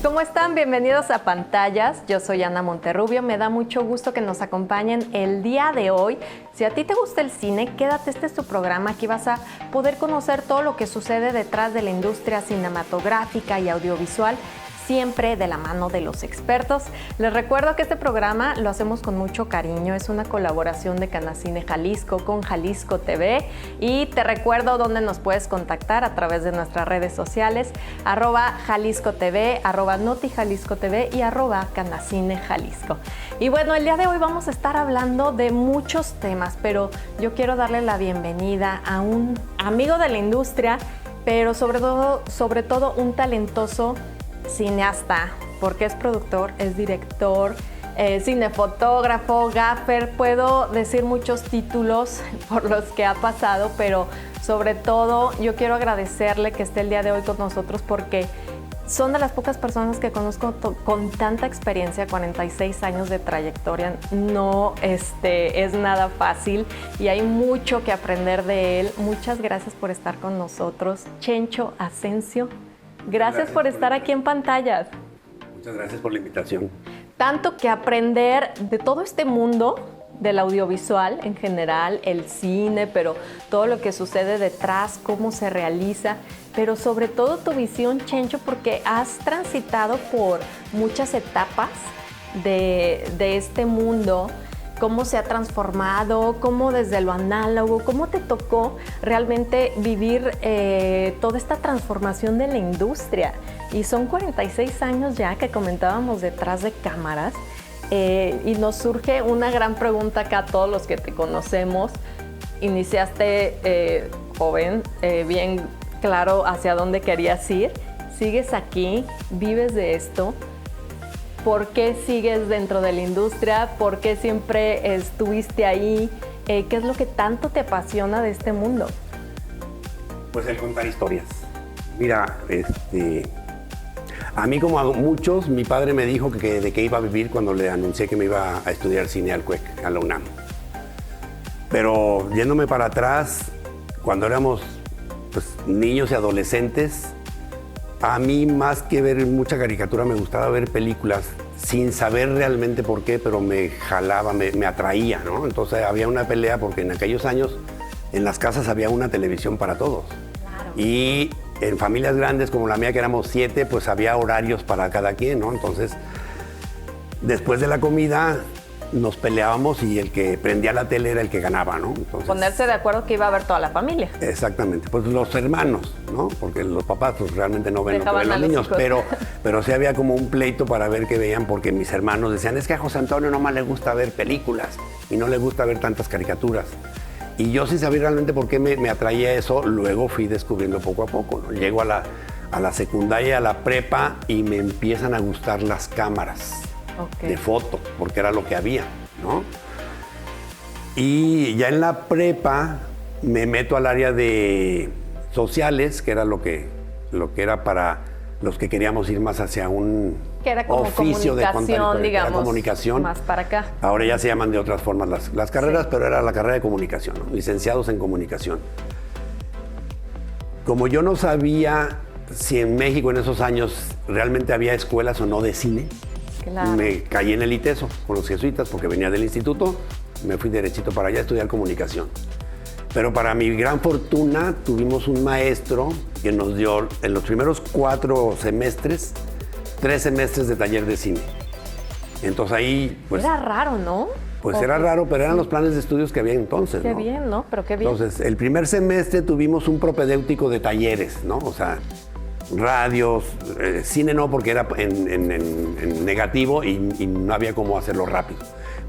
¿Cómo están? Bienvenidos a Pantallas. Yo soy Ana Monterrubio. Me da mucho gusto que nos acompañen el día de hoy. Si a ti te gusta el cine, quédate, este es tu programa. Aquí vas a poder conocer todo lo que sucede detrás de la industria cinematográfica y audiovisual, siempre de la mano de los expertos. Les recuerdo que este programa lo hacemos con mucho cariño. Es una colaboración de Canacine Jalisco con Jalisco TV. Y te recuerdo dónde nos puedes contactar a través de nuestras redes sociales, @Jalisco TV, @NotiJalisco TV y @Canacine Jalisco. Y bueno, el día de hoy vamos a estar hablando de muchos temas, pero yo quiero darle la bienvenida a un amigo de la industria, pero sobre todo un talentoso cineasta, porque es productor, es director, cinefotógrafo, gaffer. Puedo decir muchos títulos por los que ha pasado, pero sobre todo yo quiero agradecerle que esté el día de hoy con nosotros, porque son de las pocas personas que conozco con tanta experiencia. 46 años de trayectoria no es nada fácil y hay mucho que aprender de él. Muchas gracias por estar con nosotros, Chencho Asensio. Gracias por estar aquí en Pantallas. Muchas gracias por la invitación. Tanto que aprender de todo este mundo del audiovisual en general, el cine, pero todo lo que sucede detrás, cómo se realiza, pero sobre todo tu visión, Chencho, porque has transitado por muchas etapas de este mundo. Cómo se ha transformado, cómo desde lo análogo, cómo te tocó realmente vivir toda esta transformación de la industria. Y son 46 años ya que comentábamos detrás de cámaras, y nos surge una gran pregunta acá a todos los que te conocemos. Iniciaste joven, bien claro hacia dónde querías ir, sigues aquí, vives de esto. ¿Por qué sigues dentro de la industria? ¿Por qué siempre estuviste ahí? ¿Qué es lo que tanto te apasiona de este mundo? Pues el contar historias. Mira, a mí como a muchos, mi padre me dijo de qué iba a vivir cuando le anuncié que me iba a estudiar cine al CUEC, a la UNAM. Pero yéndome para atrás, cuando éramos niños y adolescentes, a mí, más que ver mucha caricatura, me gustaba ver películas sin saber realmente por qué, pero me jalaba, me atraía, ¿no? Entonces había una pelea porque en aquellos años en las casas había una televisión para todos. Claro. Y en familias grandes como la mía, que éramos 7, pues había horarios para cada quien, ¿no? Entonces, después de la comida nos peleábamos y el que prendía la tele era el que ganaba, ¿no? Entonces, ponerse de acuerdo que iba a ver toda la familia. Exactamente, pues los hermanos, ¿no? Porque los papás pues realmente no ven lo que ven los niños, pero sí había como un pleito para ver qué veían, porque mis hermanos decían, es que a José Antonio nomás le gusta ver películas y no le gusta ver tantas caricaturas. Y yo sí sabía realmente por qué me atraía eso, luego fui descubriendo poco a poco, ¿no? Llego a la secundaria, a la prepa, y me empiezan a gustar las cámaras. Okay. De foto, porque era lo que había, ¿no? Y ya en la prepa me meto al área de sociales, que era lo que era para los que queríamos ir más hacia un que era como oficio de comunicación, digamos, era comunicación. más para acá. Ahora ya se llaman de otras formas las carreras, sí. Pero era la carrera de comunicación, ¿no? Licenciados en comunicación. Como yo no sabía si en México en esos años realmente había escuelas o no de cine, claro, me caí en el ITESO con los jesuitas porque venía del instituto, me fui derechito para allá a estudiar comunicación. Pero para mi gran fortuna tuvimos un maestro que nos dio en los primeros 4 semestres, 3 semestres de taller de cine. Entonces ahí pues... Era raro, ¿no? Pues era raro, pero eran los planes de estudios que había entonces, Qué ¿no? bien, ¿no? Pero qué bien. Entonces, el primer semestre tuvimos un propedéutico de talleres, ¿no? O sea, radios, cine no, porque era en negativo y no había cómo hacerlo rápido.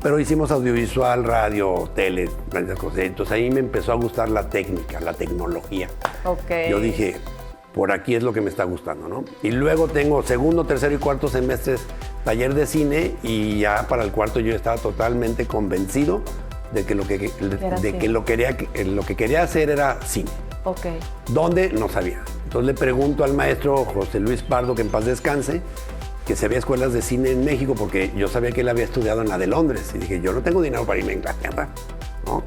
Pero hicimos audiovisual, radio, tele, varias cosas. Entonces ahí me empezó a gustar la técnica, la tecnología. Okay. Yo dije, por aquí es lo que me está gustando, ¿no? Y luego tengo segundo, tercero y cuarto semestres taller de cine, y ya para el cuarto yo estaba totalmente convencido de que lo que quería hacer era cine. Okay. ¿Dónde? No sabía. Entonces le pregunto al maestro José Luis Pardo, que en paz descanse, que si había escuelas de cine en México, porque yo sabía que él había estudiado en la de Londres. Y dije, yo no tengo dinero para irme a Inglaterra, ¿no?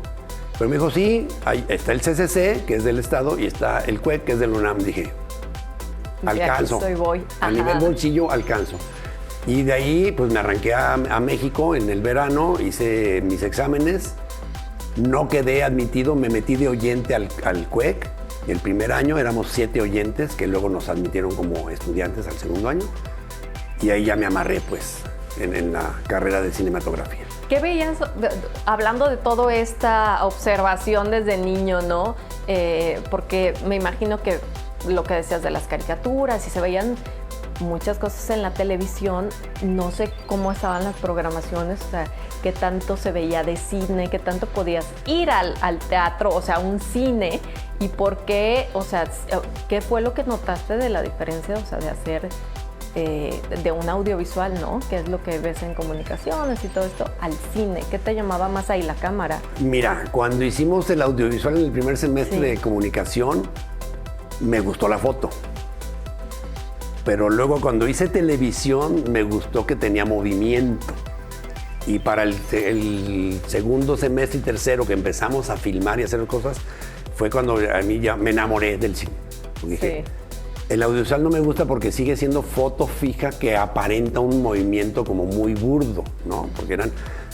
Pero me dijo, sí, ahí está el CCC, que es del Estado, y está el CUEC, que es del UNAM. Dije, alcanzo. Aquí voy. A nivel bolsillo alcanzo. Y de ahí pues me arranqué a México en el verano, hice mis exámenes, no quedé admitido, me metí de oyente al CUEC. El primer año éramos 7 oyentes que luego nos admitieron como estudiantes al segundo año. Y ahí ya me amarré pues en la carrera de cinematografía. ¿Qué veías, hablando de toda esta observación desde niño, ¿no? Porque me imagino que lo que decías de las caricaturas y se veían muchas cosas en la televisión, no sé cómo estaban las programaciones, o sea, qué tanto se veía de cine, qué tanto podías ir al teatro, o sea, a un cine, y por qué, o sea, qué fue lo que notaste de la diferencia, o sea, de hacer de un audiovisual, ¿no? Que es lo que ves en comunicaciones y todo esto, al cine. ¿Qué te llamaba más ahí, la cámara? Mira, cuando hicimos el audiovisual en el primer semestre de comunicación, me gustó la foto. Pero luego cuando hice televisión, me gustó que tenía movimiento. Y para el segundo semestre y tercero que empezamos a filmar y hacer cosas, fue cuando a mí ya me enamoré del cine. Dije, el audiovisual no me gusta porque sigue siendo foto fija que aparenta un movimiento como muy burdo, ¿no? Porque eran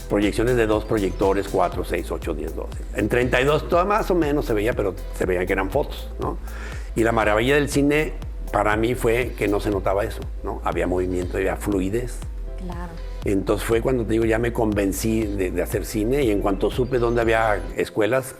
proyecciones de 2 proyectores, 4, 6, 8, 10, 12. En 32 todo más o menos se veía, pero se veía que eran fotos, ¿no? Y la maravilla del cine para mí fue que no se notaba eso, ¿no? Había movimiento, había fluidez. Claro. Entonces fue cuando te digo, ya me convencí de hacer cine y en cuanto supe dónde había escuelas,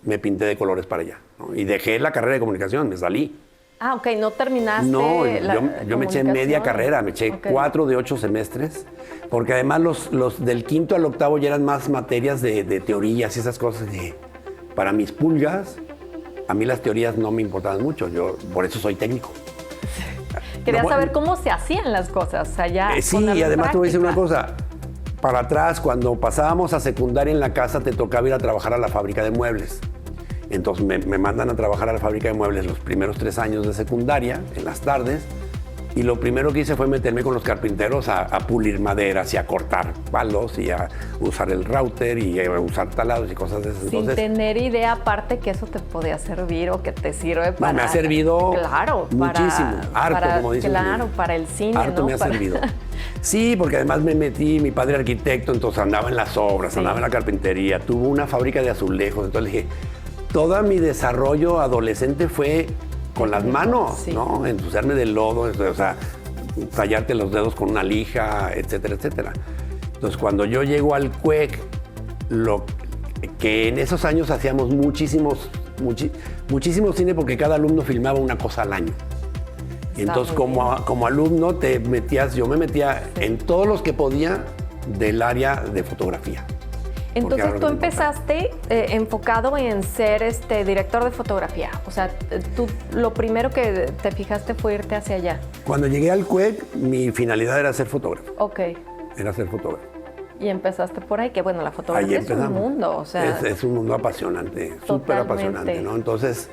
me pinté de colores para allá, ¿no? Y dejé la carrera de comunicación, me salí. Ah, ok, no terminaste. No, yo me eché media carrera, me eché 4 de 8 semestres, porque además los del quinto al octavo ya eran más materias de teorías y esas cosas. Para mis pulgas, a mí las teorías no me importaban mucho, yo por eso soy técnico. Quería saber cómo se hacían las cosas allá. Sí, y además te voy a decir una cosa. Para atrás, cuando pasábamos a secundaria en la casa, te tocaba ir a trabajar a la fábrica de muebles. Entonces me mandan a trabajar a la fábrica de muebles los primeros 3 años de secundaria, en las tardes, y lo primero que hice fue meterme con los carpinteros a pulir maderas y a cortar palos y a usar el router y a usar talados y cosas de esas. Sin tener idea aparte que eso te podía servir o que te sirve para... No, me ha servido muchísimo, harto, como dicen. Claro, para el cine, harto, ¿no? me ha servido. Sí, porque además me metí, mi padre arquitecto, entonces andaba en las obras, andaba en la carpintería, tuvo una fábrica de azulejos, entonces le dije, todo mi desarrollo adolescente fue con las manos, ¿no? Ensuciarme del lodo, o sea, tallarte los dedos con una lija, etcétera, etcétera. Entonces, cuando yo llego al CUEC, que en esos años hacíamos muchísimo cine porque cada alumno filmaba una cosa al año. Y entonces, como alumno, yo me metía en todos los que podía del área de fotografía. Entonces tú empezaste enfocado en ser director de fotografía. O sea, tú lo primero que te fijaste fue irte hacia allá. Cuando llegué al CUEC, mi finalidad era ser fotógrafo. Ok. Era ser fotógrafo. Y empezaste por ahí, que bueno, la fotografía es un mundo. O sea, es un mundo apasionante, súper apasionante, ¿no? Entonces,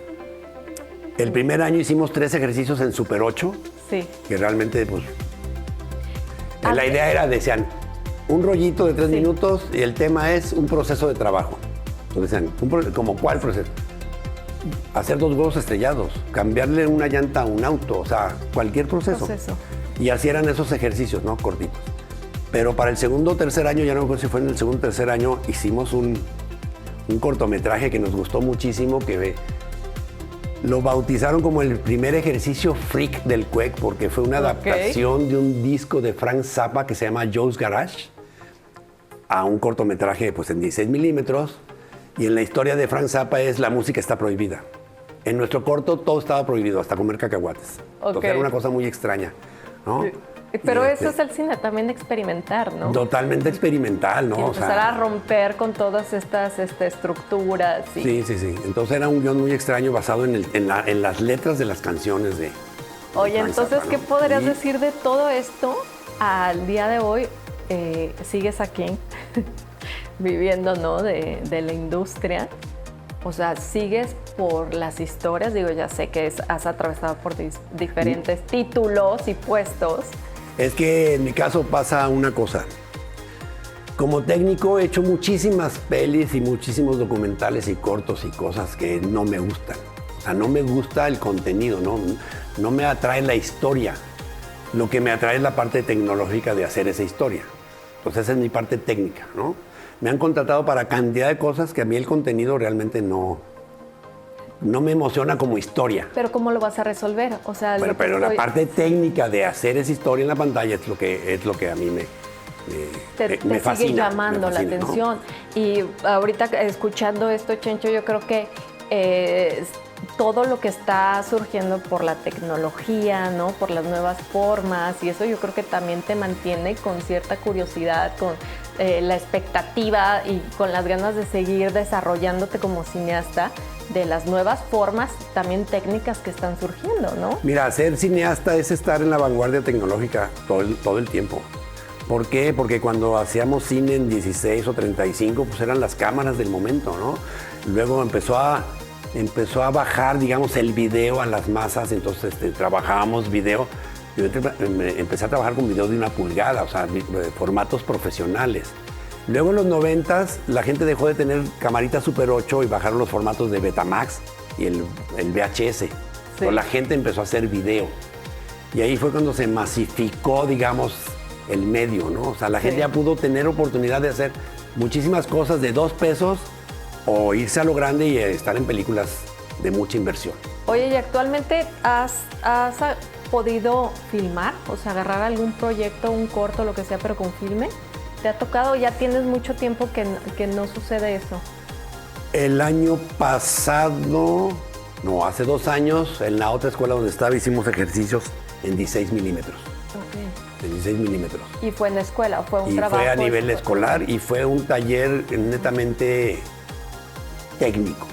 el primer año hicimos 3 ejercicios en Super 8. Sí. Que realmente, pues, la idea era, decían, un rollito de 3 minutos y el tema es un proceso de trabajo. Entonces decían, ¿como cuál proceso? Hacer 2 huevos estrellados, cambiarle una llanta a un auto, o sea, cualquier proceso. Y así eran esos ejercicios, ¿no? Cortitos. Pero para el segundo o tercer año, ya no me acuerdo si fue en el segundo o tercer año, hicimos un cortometraje que nos gustó muchísimo, que lo bautizaron como el primer ejercicio freak del CUEC, porque fue una adaptación de un disco de Frank Zappa que se llama Joe's Garage, a un cortometraje pues, en 16 milímetros. Y en la historia de Frank Zappa es la música está prohibida. En nuestro corto todo estaba prohibido, hasta comer cacahuates. Entonces era una cosa muy extraña, ¿no? Pero eso es el cine, también experimentar, ¿no? Totalmente experimental, ¿no? Y empezar a romper con todas estas estructuras. Sí. Entonces era un guión muy extraño basado en las letras de las canciones de Oye, entonces, ¿qué podrías decir de todo esto al día de hoy? Sigues aquí, viviendo, ¿no? De la industria. O sea, sigues por las historias. Digo, ya sé que has atravesado por diferentes títulos y puestos. Es que en mi caso pasa una cosa. Como técnico he hecho muchísimas pelis y muchísimos documentales y cortos y cosas que no me gustan. O sea, no me gusta el contenido, ¿no? no me atrae la historia. Lo que me atrae es la parte tecnológica de hacer esa historia. Entonces esa es mi parte técnica, ¿no? Me han contratado para cantidad de cosas que a mí el contenido realmente no me emociona como historia. Pero ¿cómo lo vas a resolver? O sea, pero la parte técnica de hacer esa historia en la pantalla es lo que a mí me fascina. Sigue llamando la atención. ¿No? Y ahorita escuchando esto, Chencho, yo creo que todo lo que está surgiendo por la tecnología, ¿no? Por las nuevas formas, y eso yo creo que también te mantiene con cierta curiosidad, con la expectativa y con las ganas de seguir desarrollándote como cineasta de las nuevas formas también técnicas que están surgiendo, ¿no? Mira, ser cineasta es estar en la vanguardia tecnológica todo el tiempo. ¿Por qué? Porque cuando hacíamos cine en 16 o 35, pues eran las cámaras del momento, ¿no? Luego empezó a bajar, digamos, el video a las masas, entonces trabajábamos video. Yo empecé a trabajar con video de 1 pulgada, o sea, formatos profesionales. Luego en los 90s la gente dejó de tener camaritas Super 8 y bajaron los formatos de Betamax y el VHS. Sí. Entonces la gente empezó a hacer video. Y ahí fue cuando se masificó, digamos, el medio, ¿no? O sea, la gente ya pudo tener oportunidad de hacer muchísimas cosas de 2 pesos o irse a lo grande y estar en películas de mucha inversión. Oye, ¿y actualmente has podido filmar? O sea, agarrar algún proyecto, un corto, lo que sea, pero con filme. ¿Te ha tocado? Ya tienes mucho tiempo que no sucede eso. El año pasado, no, hace 2 años, en la otra escuela donde estaba hicimos ejercicios en 16 milímetros. Ok. En 16 milímetros. ¿Y fue en la escuela o fue un y trabajo? Fue a nivel escolar y fue un taller netamente técnico.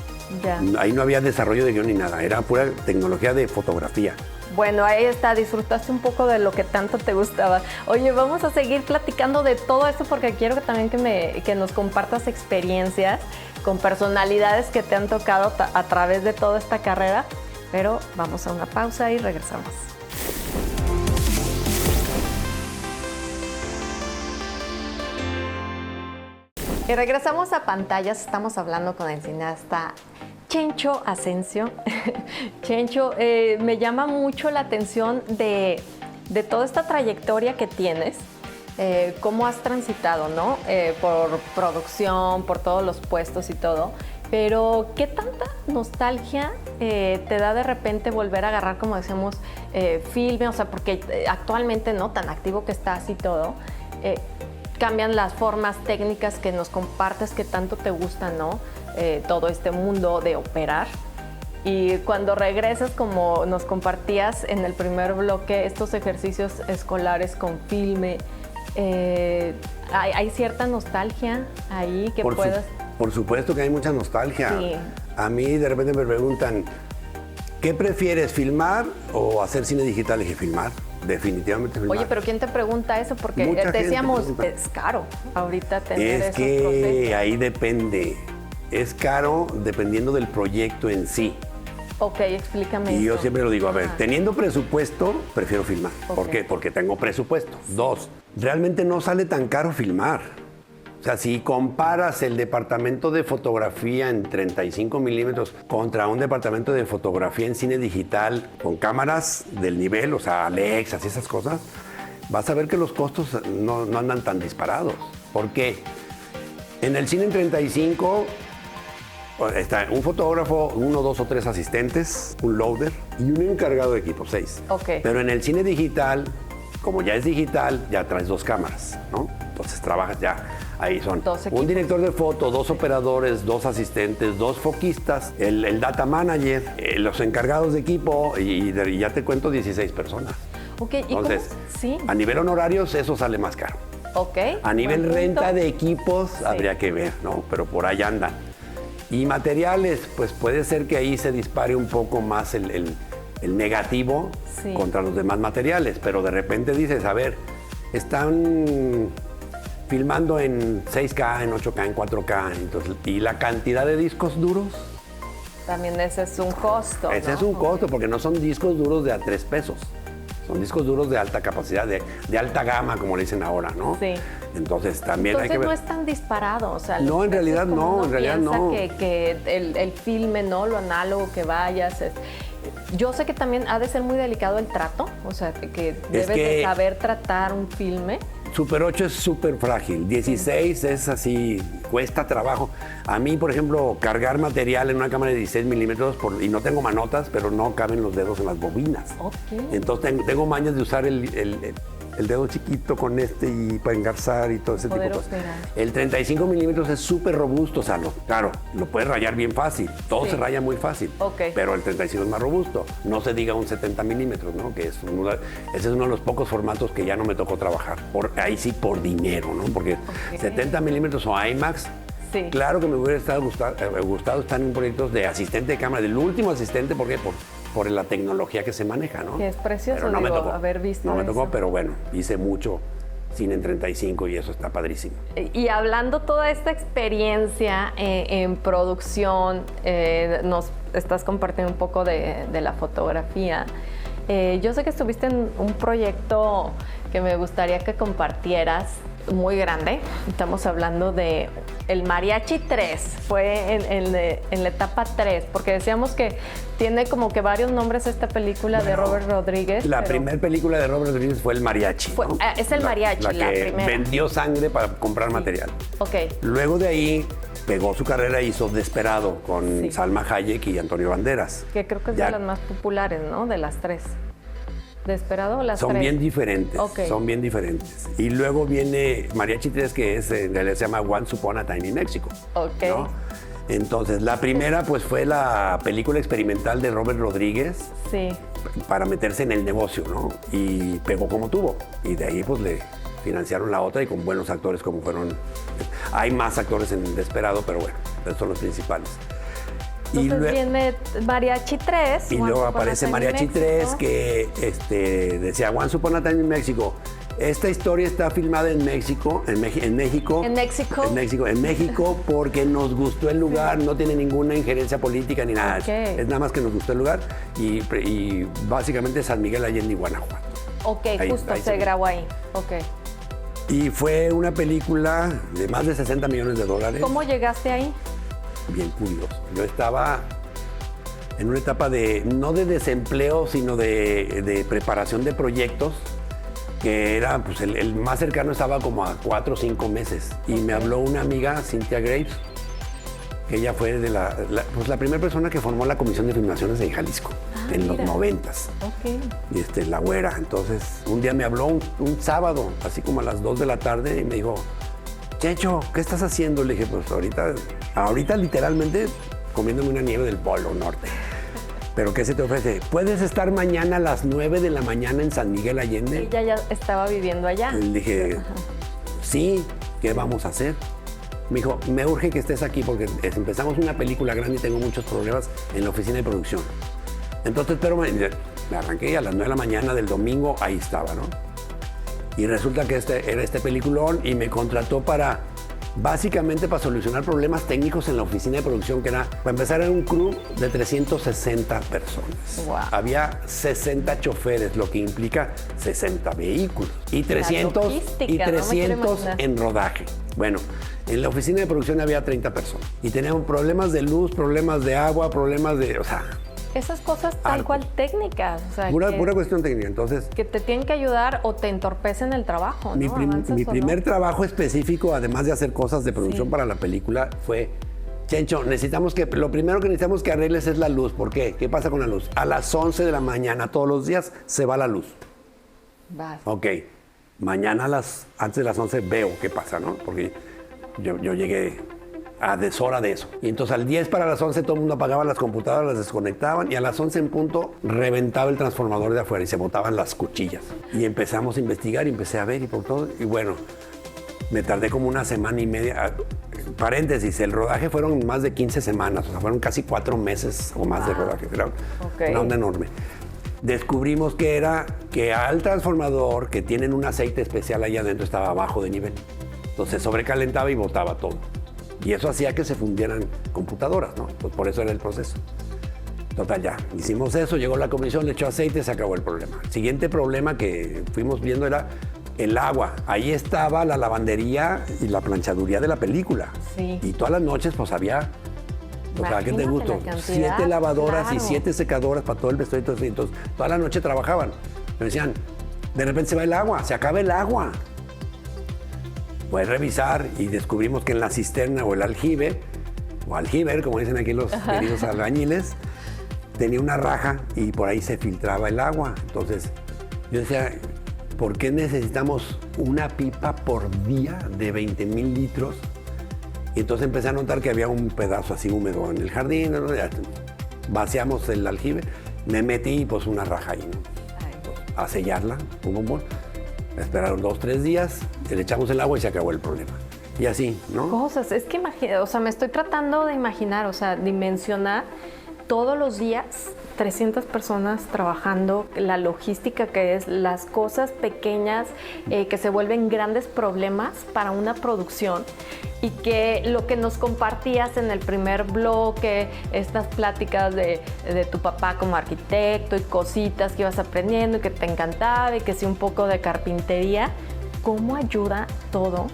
Ya. Ahí no había desarrollo de guión ni nada, era pura tecnología de fotografía. Bueno, ahí está, disfrutaste un poco de lo que tanto te gustaba. Oye, vamos a seguir platicando de todo esto porque quiero que también que nos compartas experiencias con personalidades que te han tocado a través de toda esta carrera, pero vamos a una pausa y regresamos. Y regresamos a pantallas, estamos hablando con el cineasta Chencho Asensio. Chencho, me llama mucho la atención de toda esta trayectoria que tienes, cómo has transitado, ¿no? Por producción, por todos los puestos y todo, pero ¿qué tanta nostalgia te da de repente volver a agarrar, como decíamos, filme? O sea, porque actualmente, ¿no? Tan activo que estás y todo, cambian las formas técnicas que nos compartes que tanto te gustan, ¿no? Todo este mundo de operar. Y cuando regresas, como nos compartías en el primer bloque, estos ejercicios escolares con filme, hay cierta nostalgia ahí que puedas... Por supuesto que hay mucha nostalgia. Sí. A mí de repente me preguntan, ¿qué prefieres, filmar o hacer cine digital? Y dije, filmar. Definitivamente filmar. Oye, pero ¿quién te pregunta eso? Porque Mucha te decíamos, gente es caro ahorita tener es esos que procesos. ahí depende. Es caro dependiendo del proyecto en sí. Ok, explícame Y yo eso. siempre lo digo, a ver, teniendo presupuesto, prefiero filmar. Ok. ¿Por qué? Porque tengo presupuesto. 2, realmente no sale tan caro filmar. O sea, si comparas el departamento de fotografía en 35 milímetros contra un departamento de fotografía en cine digital con cámaras del nivel, o sea, Alexas y esas cosas, vas a ver que los costos no andan tan disparados. ¿Por qué? En el cine en 35 está un fotógrafo, 1, 2 o 3 asistentes, un loader y un encargado de equipo, 6. Ok. Pero en el cine digital, como ya es digital, ya traes 2 cámaras, ¿no? Entonces trabajas ya. Ahí son 2 equipos. un director de foto, 2 operadores, 2 asistentes, 2 foquistas, el data manager, los encargados de equipo y ya te cuento 16 personas. Ok, ¿y Entonces, cómo? Sí. a nivel honorarios eso sale más caro. Ok. A nivel buen renta punto. de equipos habría que ver, ¿no? Pero por ahí andan. Y materiales, pues puede ser que ahí se dispare un poco más el negativo Sí. contra los demás materiales, pero de repente dices, a ver, están filmando en 6K, en 8K, en 4K, entonces, y la cantidad de discos duros, También ese es un costo, ese ¿no? es un costo, porque no son discos duros de a 3 pesos. Son discos duros de alta capacidad, de alta gama, como le dicen ahora, ¿no? Sí. Entonces también Entonces hay que ver. no es tan disparado, o sea... No, en realidad como no, uno en realidad piensa no. que el filme, ¿no? Lo análogo que vayas... Yo sé que también ha de ser muy delicado el trato, o sea, que debes de saber tratar un filme. Super 8 es súper frágil, 16 es así, cuesta trabajo. A mí, por ejemplo, cargar material en una cámara de 16 milímetros, y no tengo manotas, pero no caben los dedos en las bobinas. Okay. Entonces tengo mañas de usar el dedo chiquito con y para engarzar y todo ese tipo de cosas. El 35 milímetros es súper robusto, o sea, claro, lo puedes rayar bien fácil, todo se raya muy fácil, pero el 35 es más robusto. No se diga un 70 milímetros, ¿no? Que ese es uno de los pocos formatos que ya no me tocó trabajar, ahí sí por dinero, ¿no? Porque 70 milímetros o IMAX, claro que me hubiera gustado estar en proyectos de asistente de cámara, del último asistente, ¿por qué? Por la tecnología que se maneja, ¿no? Que es precioso, pero no me tocó, haber visto no me tocó, eso. pero bueno, hice mucho cine en 35 y eso está padrísimo. Y hablando toda esta experiencia en producción, nos estás compartiendo un poco de la fotografía. Yo sé que estuviste en un proyecto que me gustaría que compartieras, muy grande. Estamos hablando de el Mariachi 3, fue en la etapa 3, porque decíamos que tiene como que varios nombres esta película de Robert Rodríguez. La primera película de Robert Rodríguez fue El Mariachi, ¿no? Es El Mariachi, la que primera. vendió sangre para comprar material. Ok. Luego de ahí pegó su carrera e hizo Desperado con Salma Hayek y Antonio Banderas. Que creo que es de las más populares, ¿no? De las tres. Desperado, las son tres. Bien diferentes, son bien diferentes. Y luego viene Mariachi 3, que en realidad se llama Once Upon a Time in Mexico. ¿No? Entonces, la primera pues fue la película experimental de Robert Rodríguez para meterse en el negocio, ¿no? Y pegó como tuvo. Y de ahí pues le financiaron la otra y con buenos actores como fueron. Hay más actores en Desperado, pero bueno, esos son los principales. Entonces viene Mariachi 3. Y luego aparece Mariachi 3 que decía Once Upon a Time in Mexico. Esta historia está filmada en México, en México porque nos gustó el lugar, no tiene ninguna injerencia política ni nada. Es nada más que nos gustó el lugar y básicamente San Miguel Allende y Guanajuato. Ahí se grabó ahí. Y fue una película de más de $60 millones. ¿Cómo llegaste ahí? Bien curioso. Yo estaba en una etapa no de desempleo, sino de preparación de proyectos, que era, pues el más cercano estaba como a 4 o 5 meses. Y me habló una amiga, Cynthia Graves, que ella fue la primera persona que formó la Comisión de Filmaciones de Jalisco, en los 90s. Y la güera. Entonces, un día me habló un sábado, así como a las 2 de la tarde, y me dijo, Checho, ¿qué estás haciendo? Le dije, pues ahorita literalmente comiéndome una nieve del Polo Norte. ¿Pero qué se te ofrece? ¿Puedes estar mañana a las 9 de la mañana en San Miguel Allende? Ella ya estaba viviendo allá. Le dije, sí, ¿qué vamos a hacer? Me dijo, me urge que estés aquí porque empezamos una película grande y tengo muchos problemas en la oficina de producción. Entonces, pero me arranqué y a las 9 de la mañana del domingo ahí estaba, ¿no? Y resulta que era este peliculón y me contrató básicamente para solucionar problemas técnicos en la oficina de producción, que para empezar era un crew de 360 personas. Wow. Había 60 choferes, lo que implica 60 vehículos y 300 en rodaje. Bueno, en la oficina de producción había 30 personas y teníamos problemas de luz, problemas de agua, problemas de, esas cosas tal cual técnicas. Pura cuestión técnica, entonces. Que te tienen que ayudar o te entorpecen el trabajo, Mi primer trabajo específico, además de hacer cosas de producción para la película, fue, Chencho, lo primero que necesitamos que arregles es la luz. ¿Por qué? ¿Qué pasa con la luz? A las 11 de la mañana todos los días se va la luz. Ok, mañana antes de las 11 veo qué pasa, ¿no? Porque yo llegué a deshora de eso. Y entonces al 10 para las 11 todo el mundo apagaba las computadoras, las desconectaban y a las 11 en punto reventaba el transformador de afuera y se botaban las cuchillas. Y empezamos a investigar y empecé a ver y por todo. Y bueno, me tardé como una semana y media. Paréntesis, el rodaje fueron más de 15 semanas, fueron casi 4 meses o más de rodaje. Era una onda enorme. Descubrimos que al transformador, que tienen un aceite especial allá adentro, estaba bajo de nivel. Entonces sobrecalentaba y botaba todo. Y eso hacía que se fundieran computadoras, ¿no? Pues por eso era el proceso. Total, ya. Hicimos eso, llegó la comisión, le echó aceite, se acabó el problema. El siguiente problema que fuimos viendo era el agua. Ahí estaba la lavandería y la planchaduría de la película. Y todas las noches, pues había O sea, ¿qué te Imagínate gustó? la cantidad, 7 lavadoras y claro. 7 secadoras para todo el vestuario. Entonces, toda la noche trabajaban. Me decían, de repente se va el agua, se acaba el agua. Puedes revisar y descubrimos que en la cisterna o el aljibe, o aljiber, como dicen aquí los queridos albañiles, tenía una raja y por ahí se filtraba el agua. Entonces, yo decía, ¿por qué necesitamos una pipa por día de 20,000 litros? Y entonces empecé a notar que había un pedazo así húmedo en el jardín, ¿no? Ya vaciamos el aljibe, me metí pues una raja ahí, ¿no? A sellarla, pum, pum. Esperaron 2, 3 días, le echamos el agua y se acabó el problema. Y así, ¿no? Cosas, es que imagina, o sea, me estoy tratando de imaginar, o sea, dimensionar todos los días 300 personas trabajando, la logística que es, las cosas pequeñas que se vuelven grandes problemas para una producción, y que lo que nos compartías en el primer bloque, estas pláticas de tu papá como arquitecto y cositas que ibas aprendiendo y que te encantaba y que sí un poco de carpintería, ¿cómo ayuda todo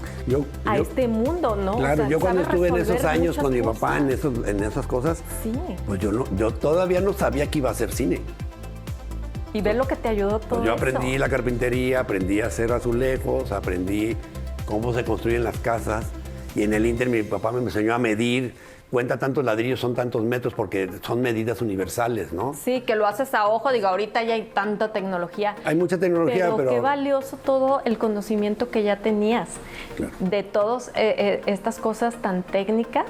a este mundo, no? Claro, O sea, yo cuando sabe estuve en resolver esos años muchas con mi papá cosas. en esas cosas, Sí. pues yo todavía no sabía que iba a hacer cine. Y ver lo que te ayudó todo Pues yo aprendí eso. la carpintería, aprendí a hacer azulejos, aprendí cómo se construyen las casas. Y en el Inter mi papá me enseñó a medir, cuenta tantos ladrillos, son tantos metros, porque son medidas universales, ¿no? Sí, que lo haces a ojo, digo, ahorita ya hay tanta tecnología. Hay mucha tecnología, pero qué valioso todo el conocimiento que ya tenías Claro. de todas estas cosas tan técnicas,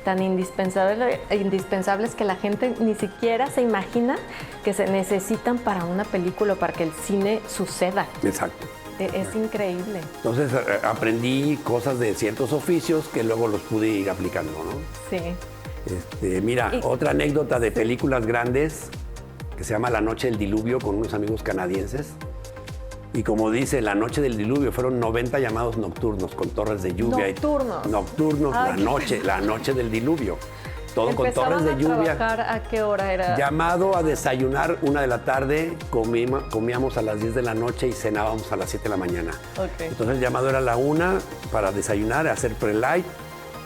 tan indispensables que la gente ni siquiera se imagina que se necesitan para una película o para que el cine suceda. exacto. Es increíble. Entonces aprendí cosas de ciertos oficios que luego los pude ir aplicando, ¿no? Sí. Mira, Y- otra anécdota de películas grandes que se llama La Noche del Diluvio con unos amigos canadienses. Y como dice, La Noche del Diluvio fueron 90 llamados nocturnos con torres de lluvia. Nocturnos. Nocturnos, Ay, la noche del diluvio. Todo con torres de ¿Empezaban a lluvia. trabajar a qué hora era? Llamado a desayunar 1 de la tarde, comíamos a las 10 de la noche y cenábamos a las 7 de la mañana. Ok. Entonces el llamado era la 1 para desayunar, hacer pre-light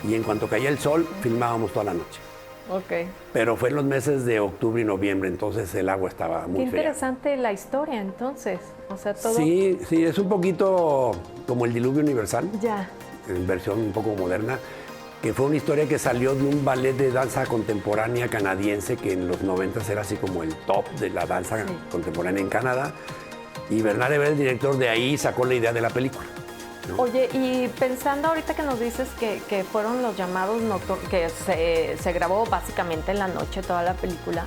y en cuanto caía el sol filmábamos toda la noche. Ok. Pero fue en los meses de octubre y noviembre, entonces el agua estaba muy Qué fea. interesante la historia, entonces. O sea, todo... Sí, es un poquito como el diluvio universal, Ya. en versión un poco moderna, que fue una historia que salió de un ballet de danza contemporánea canadiense que en los 90 era así como el top de la danza Sí. contemporánea en Canadá. Y Bernard Hébert, el director de ahí, sacó la idea de la película. ¿no? Oye, y pensando ahorita que nos dices que fueron los llamados nocturnos, que se grabó básicamente en la noche toda la película,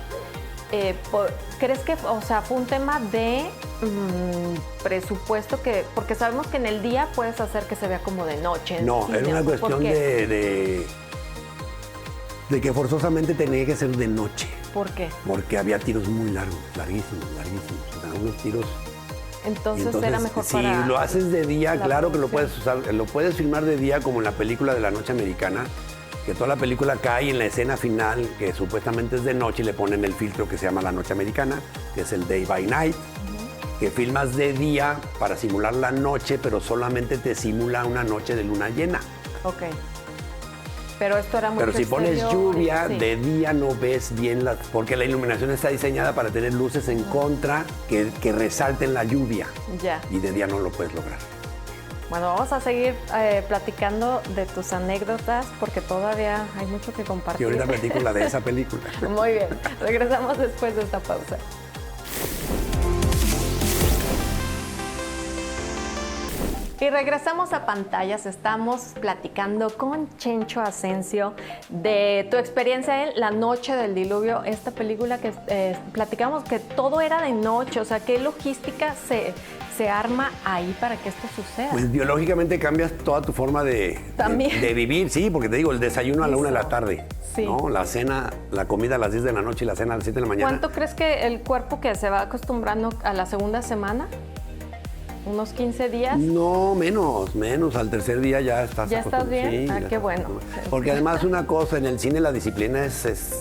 ¿crees que, o sea, fue un tema de presupuesto? Porque sabemos que en el día puedes hacer que se vea como de noche. en No, cine, era una ¿por cuestión qué? de que forzosamente tenía que ser de noche, ¿Por qué? porque había tiros muy largos, larguísimos. O sea, unos tiros. Y Entonces, era mejor si para... lo haces de día, la claro que lo producción. puedes usar, lo puedes filmar de día como en la película de La Noche Americana, que toda la película cae en la escena final, que supuestamente es de noche, y le ponen el filtro que se llama La Noche Americana, que es el Day by Night, que filmas de día para simular la noche, pero solamente te simula una noche de luna llena. Ok. Pero esto era mucho Pero si pones exterior, lluvia, sí. de día no ves bien, porque la iluminación está diseñada para tener luces en contra que resalten la lluvia. Ya. Y de día no lo puedes lograr. Bueno, vamos a seguir platicando de tus anécdotas porque todavía hay mucho que compartir. Y ahorita platico la de esa película. Muy bien, regresamos después de esta pausa. Y regresamos a pantallas, estamos platicando con Chencho Asensio de tu experiencia en La Noche del Diluvio, esta película que platicamos que todo era de noche, o sea, ¿qué logística se arma ahí para que esto suceda? Pues biológicamente cambias toda tu forma También. de vivir, sí, porque te digo, el desayuno a la 1 de la tarde, Sí. ¿no? La cena, la comida a las 10 de la noche y la cena a las 7 de la mañana. ¿Cuánto crees que el cuerpo que se va acostumbrando a la segunda semana? ¿Unos 15 días? No, menos. Al tercer día ya estás ¿Ya estás acostumbrado. bien? Sí, Ah, ya qué estás bueno. acostumbrado. Porque además una cosa, en el cine la disciplina es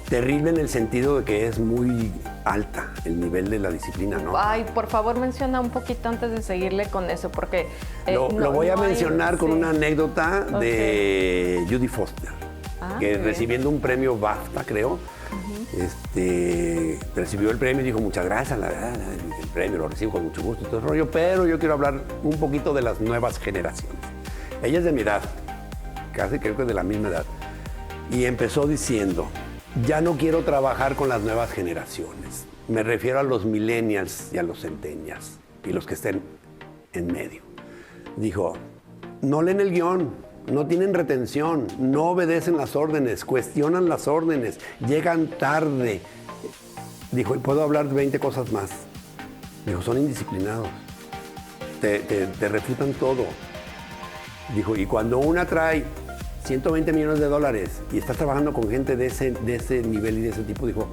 terrible en el sentido de que es muy alta el nivel de la disciplina, ¿no? Ay, por favor, menciona un poquito antes de seguirle con eso, porque... Lo voy a mencionar con sí. una anécdota de Judy Foster. que bien. recibiendo un premio BAFTA, creo, recibió el premio y dijo, muchas gracias, la verdad, el premio lo recibo con mucho gusto, todo el rollo, pero yo quiero hablar un poquito de las nuevas generaciones. Ella es de mi edad, casi creo que de la misma edad, y empezó diciendo, ya no quiero trabajar con las nuevas generaciones, me refiero a los millennials y a los centennials, y los que estén en medio. Dijo, no leen el guión, no tienen retención, no obedecen las órdenes, cuestionan las órdenes, llegan tarde. Dijo, y puedo hablar de 20 cosas más. Dijo, son indisciplinados, te refutan todo. Dijo, y cuando una trae 120 millones de dólares y estás trabajando con gente de ese nivel y de ese tipo, dijo,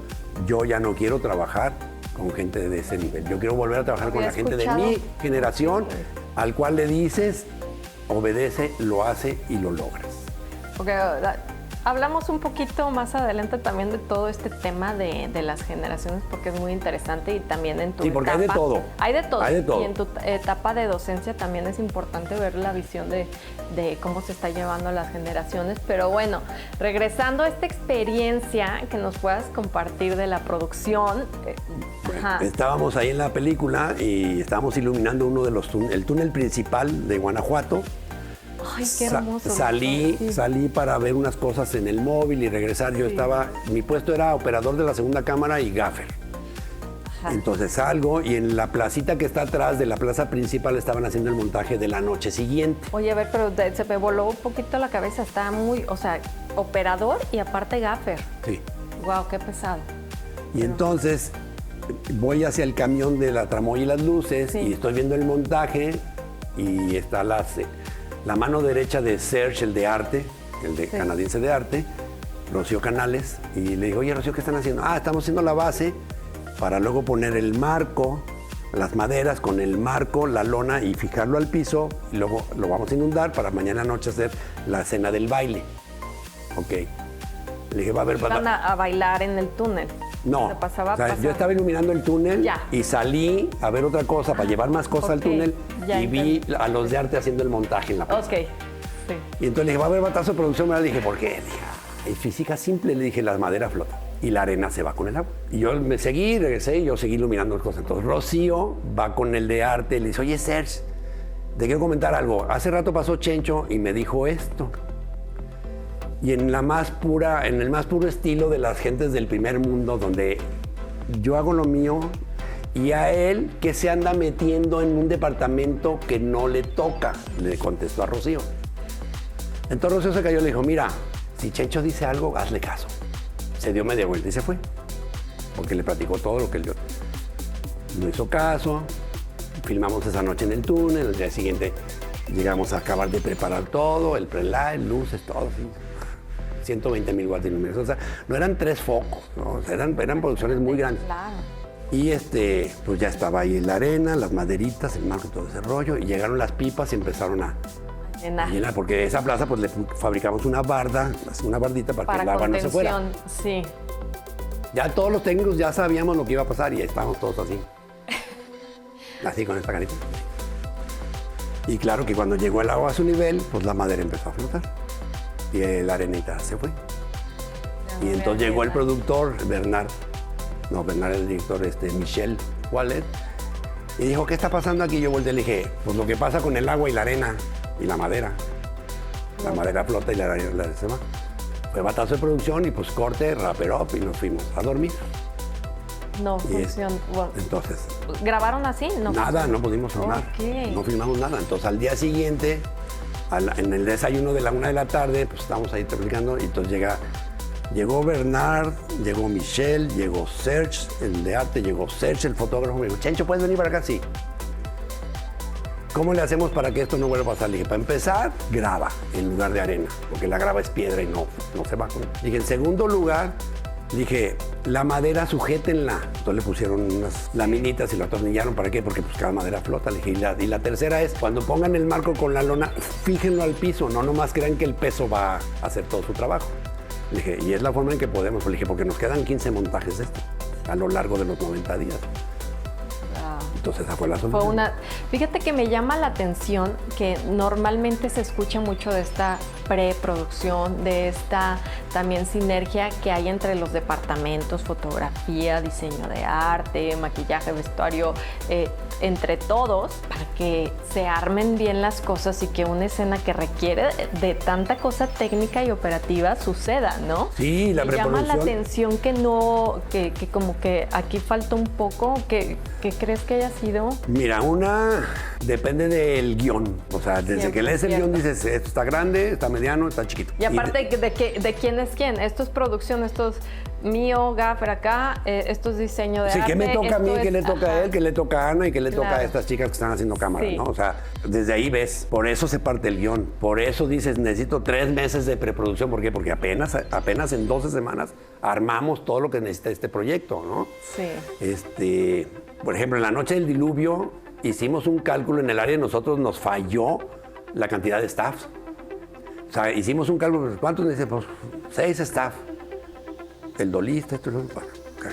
yo ya no quiero trabajar con gente de ese nivel. Yo quiero volver a trabajar con la gente de mi generación, al cual le dices, obedece, lo hace y lo logras. Porque hablamos un poquito más adelante también de todo este tema de las generaciones, porque es muy interesante y también en tu Sí, porque etapa, hay de todo. Hay de todo. Hay de todo. Y en tu etapa de docencia también es importante ver la visión de cómo se está llevando las generaciones. Pero bueno, regresando a esta experiencia que nos puedas compartir de la producción. Bueno, estábamos ahí en la película y estábamos iluminando uno de los el túnel principal de Guanajuato. Ay, qué hermoso. Salí para ver unas cosas en el móvil y regresar. Yo mi puesto era operador de la segunda cámara y gaffer. Ajá. Entonces salgo y en la placita que está atrás de la plaza principal estaban haciendo el montaje de la noche siguiente. Oye, a ver, pero se me voló un poquito la cabeza. Está muy, o sea, operador y aparte gaffer. Sí. Wow, qué pesado. Y entonces voy hacia el camión de la tramoya y las luces y estoy viendo el montaje y está la mano derecha de Serge, el de arte, el de canadiense de arte, Rocío Canales, y le digo, oye, Rocío, ¿qué están haciendo? Estamos haciendo la base para luego poner el marco, las maderas con el marco, la lona y fijarlo al piso, y luego lo vamos a inundar para mañana noche hacer la escena del baile. Ok. Le dije, va a haber... ¿Iban a bailar en el túnel? No, yo estaba iluminando el túnel y salí a ver otra cosa para llevar más cosas al túnel y vi a los de arte haciendo el montaje en la plaza. Sí. Y entonces le dije, va a haber batazo de producción. Le dije, ¿por qué? Le dije, es física simple. Le dije, las maderas flotan y la arena se va con el agua. Y yo me regresé y yo seguí iluminando las cosas. Entonces Rocío va con el de arte y le dice, oye, Serge, te quiero comentar algo. Hace rato pasó Chencho y me dijo esto. Y en el más puro estilo de las gentes del primer mundo, donde yo hago lo mío y a él que se anda metiendo en un departamento que no le toca, le contestó a Rocío. Entonces Rocío se cayó y le dijo, mira, si Chencho dice algo, hazle caso. Se dio media vuelta y se fue, porque le platicó todo lo que él dio. No hizo caso, filmamos esa noche en el túnel, el día siguiente llegamos a acabar de preparar todo, el pre-live, luces, todo. 120,000 watts de iluminación. O sea, no eran 3 focos, ¿no? O sea, eran producciones muy grandes. Claro. Y pues ya estaba ahí la arena, las maderitas, el marco, todo ese rollo. Y llegaron las pipas y empezaron a llenar. Porque esa plaza, pues le fabricamos una bardita para que el agua no se fuera. Sí. Ya todos los técnicos ya sabíamos lo que iba a pasar y estábamos todos así. Así con esta carita. Y claro que cuando llegó el agua a su nivel, pues la madera empezó a flotar. Y la arenita se fue. Y entonces llegó el productor, Bernard el director, Michel Wallet, y dijo, ¿qué está pasando aquí? Yo volteé y le dije, pues lo que pasa con el agua y la arena y la madera. La madera flota y la arena se va. Fue batazo de producción y pues corte, wrapper up y nos fuimos a dormir. No funcionó. Bueno, entonces... ¿Grabaron así? Nada, no pudimos filmar. No filmamos nada. Entonces al día siguiente... En el desayuno de la 1 de la tarde, pues estábamos ahí platicando y entonces llegó Bernard, llegó Michelle, llegó Serge, el de arte, llegó Serge, el fotógrafo, me dijo, Chencho, ¿puedes venir para acá? Sí. ¿Cómo le hacemos para que esto no vuelva a pasar? Le dije, para empezar, grava en lugar de arena, porque la grava es piedra y no se va con... Le dije, en segundo lugar, dije, la madera sujétenla. Entonces le pusieron unas laminitas y lo atornillaron. ¿Para qué? Porque pues cada madera flota. Le dije, y la tercera es, cuando pongan el marco con la lona, fíjenlo al piso. No nomás crean que el peso va a hacer todo su trabajo. Le dije, y es la forma en que podemos. Le dije, porque nos quedan 15 montajes de esto a lo largo de los 90 días. Entonces esa fue la solución. Fíjate que me llama la atención que normalmente se escucha mucho de esta preproducción, de esta también sinergia que hay entre los departamentos, fotografía, diseño de arte, maquillaje, vestuario, entre todos, para que se armen bien las cosas y que una escena que requiere de tanta cosa técnica y operativa suceda, ¿no? Sí, la preproducción. Llama la atención que como que aquí falta un poco. ¿Qué crees que haya sido? Mira, depende del guión. O sea, desde que lees el guión dices, esto está grande, está mediano, está chiquito. Y aparte de quién es quién. Esto es producción, esto es mío, Gaffer acá, esto es diseño de arte. Sí, ¿qué me toca a mí? ¿Qué le toca a él? ¿Qué le toca a Ana? ¿Y qué le toca a estas chicas que están haciendo cámara? Sí. ¿no? O sea, desde ahí ves. Por eso se parte el guión. Por eso dices, necesito 3 meses de preproducción. ¿Por qué? Porque apenas en 12 semanas armamos todo lo que necesita este proyecto, ¿no? Sí. Por ejemplo, en la noche del diluvio hicimos un cálculo en el área de nosotros, nos falló la cantidad de staffs. O sea, hicimos un cálculo, ¿cuántos necesitamos? 6 staff. El dolista, bueno,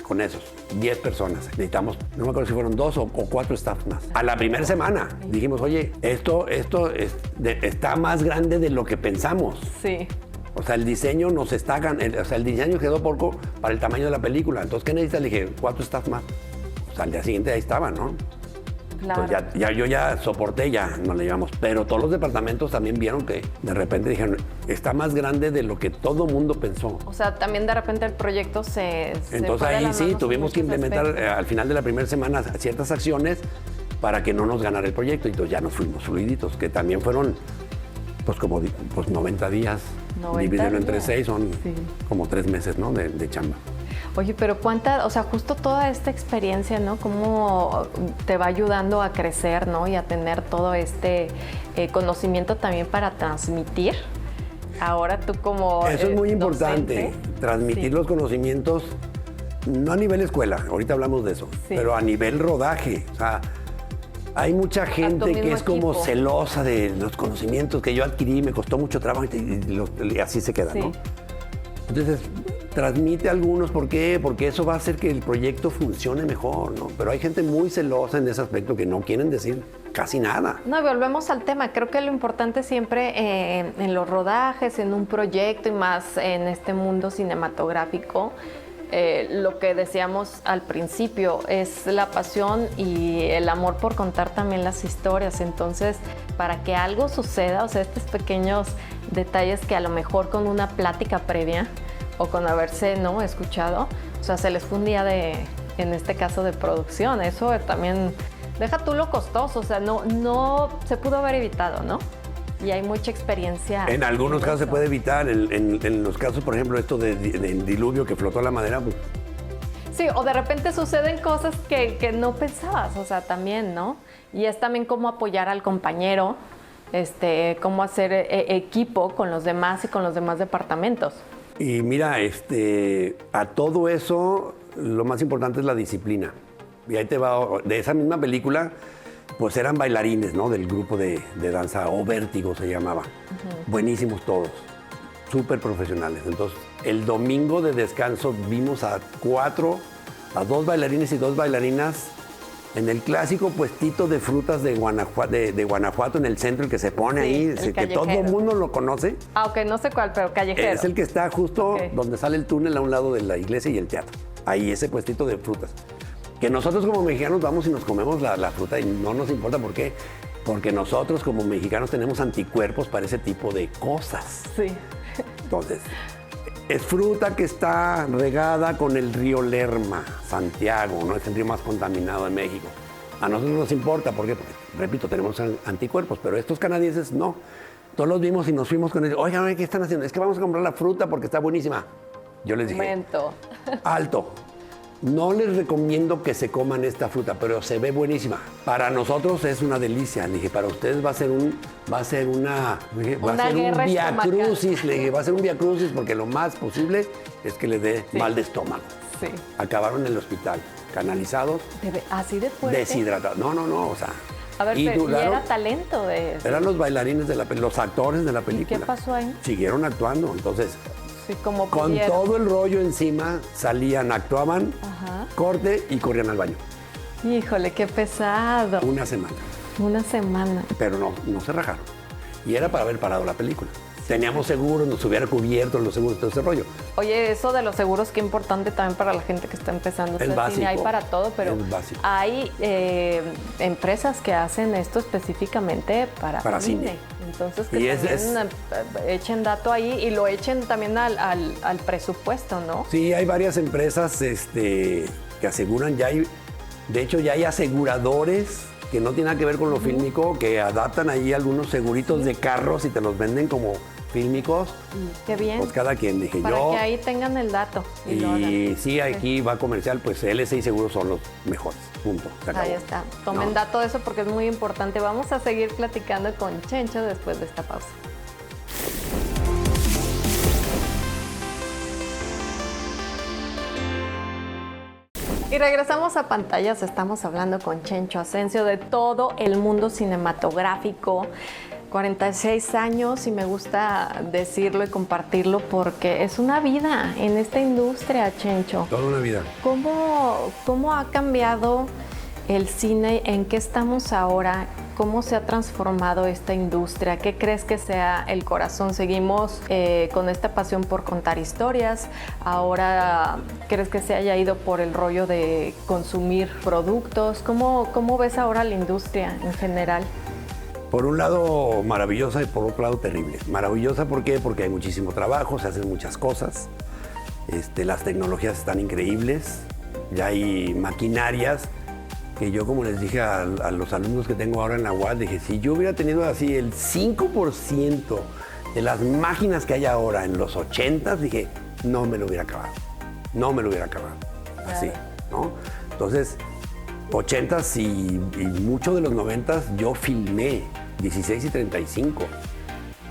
con esos, 10 personas. Necesitamos, no me acuerdo si fueron 2 o 4 staff más. A la primera semana dijimos, oye, esto está más grande de lo que pensamos. Sí. O sea, el diseño el diseño quedó poco para el tamaño de la película. Entonces, ¿qué necesitas? Le dije, 4 staff más. O sea, al día siguiente ahí estaban, ¿no? Claro. Entonces yo ya soporté, ya no le llevamos. Pero todos los departamentos también vieron que de repente dijeron, está más grande de lo que todo mundo pensó. O sea, también de repente el proyecto Entonces ahí sí, tuvimos que implementar al final de la primera semana ciertas acciones para que no nos ganara el proyecto. Y entonces ya nos fuimos fluiditos, que también fueron pues 90 días. Dividirlo entre 6 son como 3 meses, ¿no? de chamba. Oye, pero justo toda esta experiencia, ¿no? Cómo te va ayudando a crecer, ¿no? Y a tener todo este conocimiento también para transmitir. Ahora tú como eso es muy importante, docente, transmitir los conocimientos, no a nivel escuela, ahorita hablamos de eso, pero a nivel rodaje. O sea, hay mucha gente que es como celosa de los conocimientos que yo adquirí, me costó mucho trabajo y así se queda, ¿no? Entonces, transmite algunos, ¿por qué? Porque eso va a hacer que el proyecto funcione mejor, ¿no? Pero hay gente muy celosa en ese aspecto que no quieren decir casi nada. No, y volvemos al tema. Creo que lo importante siempre en los rodajes, en un proyecto y más en este mundo cinematográfico, lo que decíamos al principio es la pasión y el amor por contar también las historias. Entonces, para que algo suceda, o sea, estos pequeños detalles que a lo mejor con una plática previa o con haberse escuchado, o sea, se les fue un día en este caso de producción. Eso también, deja tú lo costoso, o sea, no se pudo haber evitado, ¿no? Y hay mucha experiencia. En algunos casos se puede evitar, en los casos, por ejemplo, esto de diluvio que flotó la madera, pues. Sí, o de repente suceden cosas que no pensabas, o sea, también, ¿no? Y es también cómo apoyar al compañero, cómo hacer equipo con los demás y con los demás departamentos. Y mira, a todo eso, lo más importante es la disciplina. Y ahí te va, de esa misma película, pues eran bailarines, ¿no? Del grupo de danza, o Vértigo se llamaba. Buenísimos todos, súper profesionales. Entonces, el domingo de descanso vimos a 2 bailarines y 2 bailarinas en el clásico puestito de frutas de Guanajuato, en el centro, el que se pone ahí, que todo el mundo lo conoce. Ah, ok, no sé cuál, pero callejero. Es el que está justo donde sale el túnel a un lado de la iglesia y el teatro. Ahí, ese puestito de frutas. Que nosotros como mexicanos vamos y nos comemos la fruta y no nos importa. ¿Por qué? Porque nosotros como mexicanos tenemos anticuerpos para ese tipo de cosas. Sí. Entonces, es fruta que está regada con el río Lerma, Santiago, ¿no? Es el río más contaminado de México. A nosotros no nos importa, ¿por qué? Porque, repito, tenemos anticuerpos, pero estos canadienses no. Todos los vimos y nos fuimos con ellos. Oigan, ¿qué están haciendo? Es que vamos a comprar la fruta porque está buenísima. Yo les dije, alto. No les recomiendo que se coman esta fruta, pero se ve buenísima. Para nosotros es una delicia. Le dije, para ustedes va a ser un viacrucis. Le dije, va a ser un viacrucis porque lo más posible es que le dé mal de estómago. Sí. Acabaron en el hospital, canalizados. ¿Así de fuerte? Deshidratados. No, o sea. A ver, pero ¿y era talento de eso? Eran los bailarines los actores de la película. ¿Y qué pasó ahí? Siguieron actuando, entonces. Sí, como con todo el rollo encima, salían, actuaban, corte y corrían al baño. Híjole, qué pesado. Una semana. Una semana. Pero no se rajaron. Y era para haber parado la película. teníamos seguros, nos hubiera cubierto los seguros, todo ese rollo. Oye, eso de los seguros, qué importante también para la gente que está empezando. Es básico. Cine hay para todo, pero hay empresas que hacen esto específicamente para cine. Entonces, que también echen dato ahí y lo echen también al presupuesto, ¿no? Sí, hay varias empresas que aseguran, de hecho ya hay aseguradores que no tienen nada que ver con lo fílmico, que adaptan ahí algunos seguritos de carros y te los venden como fílmicos. Qué bien. Pues cada quien, dije para yo. Para que ahí tengan el dato. Y sí, aquí va comercial, pues LSI Seguros son los mejores. Punto. Ahí está. Tomen dato de eso porque es muy importante. Vamos a seguir platicando con Chencho después de esta pausa. Y regresamos a pantallas, estamos hablando con Chencho Asencio de todo el mundo cinematográfico. 46 años y me gusta decirlo y compartirlo porque es una vida en esta industria, Chencho. Toda una vida. ¿Cómo ha cambiado el cine? ¿En qué estamos ahora? ¿Cómo se ha transformado esta industria? ¿Qué crees que sea el corazón? ¿Seguimos con esta pasión por contar historias? ¿Ahora crees que se haya ido por el rollo de consumir productos? ¿Cómo ves ahora la industria en general? Por un lado maravillosa y por otro lado terrible. Maravillosa, ¿por qué? Porque hay muchísimo trabajo, se hacen muchas cosas. Las tecnologías están increíbles. Ya hay maquinarias que yo, como les dije a los alumnos que tengo ahora en la UAD, dije, si yo hubiera tenido así el 5% de las máquinas que hay ahora en los 80s, dije, no me lo hubiera acabado. No me lo hubiera acabado. Así, ¿no? Entonces, 80s y mucho de los 90s yo filmé 16 y 35.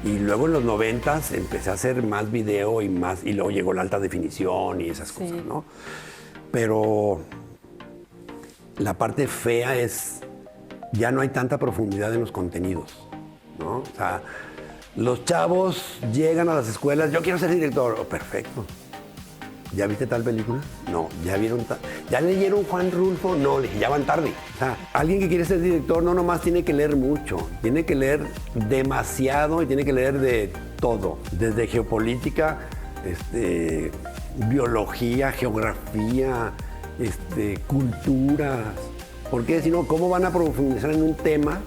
Y luego en los 90s empecé a hacer más video y luego llegó la alta definición y esas cosas, ¿no? Pero la parte fea es, ya no hay tanta profundidad en los contenidos, ¿no? O sea, los chavos llegan a las escuelas, yo quiero ser director, perfecto. ¿Ya viste tal película? No. ¿Ya leyeron Juan Rulfo? No, ya van tarde. O sea, alguien que quiere ser director no nomás tiene que leer mucho, tiene que leer demasiado y tiene que leer de todo, desde geopolítica, biología, geografía, culturas. Porque si no, ¿cómo van a profundizar en un tema?